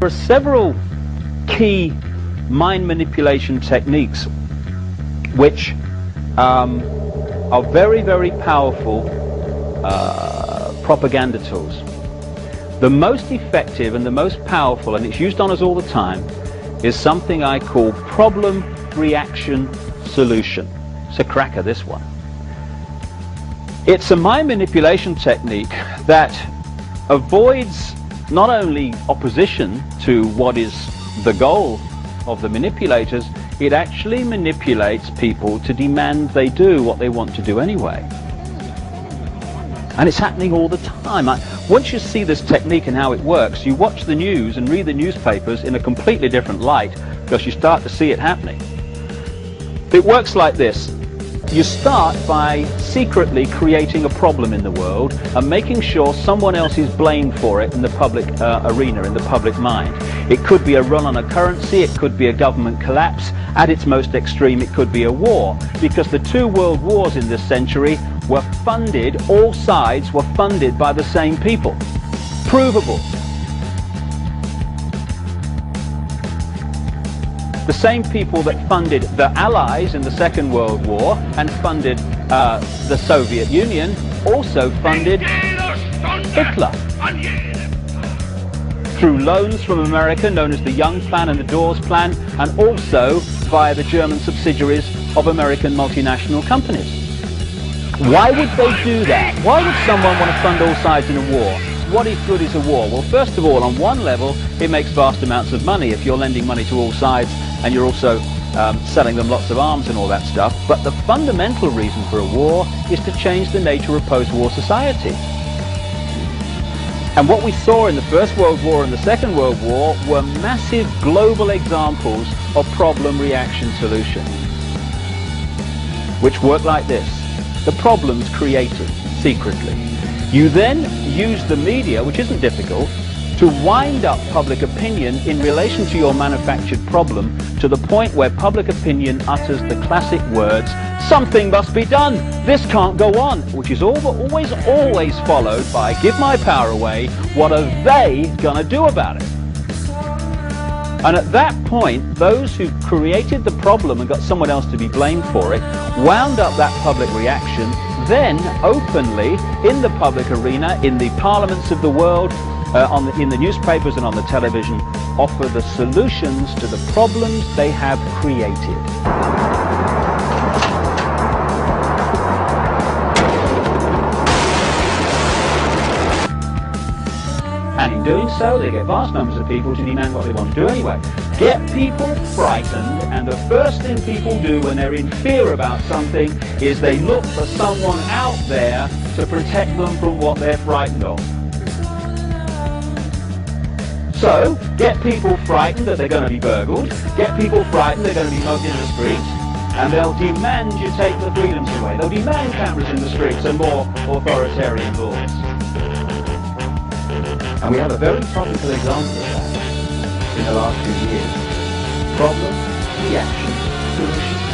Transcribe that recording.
There are several key mind manipulation techniques which are very, very powerful propaganda tools. The most effective and the most powerful, and it's used on us all the time, is something I call problem-reaction-solution. It's a cracker, this one. It's a mind manipulation technique that avoids not only opposition to what is the goal of the manipulators, it actually manipulates people to demand they do what they want to do anyway. And it's happening all the time. Once you see this technique and how it works, you watch the news and read the newspapers in a completely different light because you start to see it happening. It works like this. You start by secretly creating a problem in the world and making sure someone else is blamed for it in the public arena, in the public mind. It could be a run on a currency, it could be a government collapse. At its most extreme, it could be a war, because the two world wars in this century were funded, all sides were funded by the same people. Provable. The same people that funded the Allies in the Second World War and funded the Soviet Union also funded Hitler through loans from America known as the Young Plan and the Dawes Plan, and also via the German subsidiaries of American multinational companies. Why would they do that? Why would someone want to fund all sides in a war? What if good is a war? Well, first of all, on one level, it makes vast amounts of money if you're lending money to all sides and you're also selling them lots of arms and all that stuff. But the fundamental reason for a war is to change the nature of post-war society. And what we saw in the First World War and the Second World War were massive global examples of problem-reaction-solution, which work like this. The problem's created secretly. You then use the media, which isn't difficult, to wind up public opinion in relation to your manufactured problem to the point where public opinion utters the classic words, "Something must be done, this can't go on," which is always followed by, "Give my power away, what are they gonna do about it?" And at that point, those who created the problem and got someone else to be blamed for it wound up that public reaction, then openly in the public arena, in the parliaments of the world, in the newspapers and on the television, offer the solutions to the problems they have created. And in doing so, they get vast numbers of people to demand what they want to do anyway. Get people frightened, and the first thing people do when they're in fear about something is they look for someone out there to protect them from what they're frightened of. So, get people frightened that they're going to be burgled, get people frightened they're going to be mugged in the streets, and they'll demand you take the freedoms away. They'll demand cameras in the streets and more authoritarian laws. And we have a very topical example of that in the last few years. Problem, reaction, solution.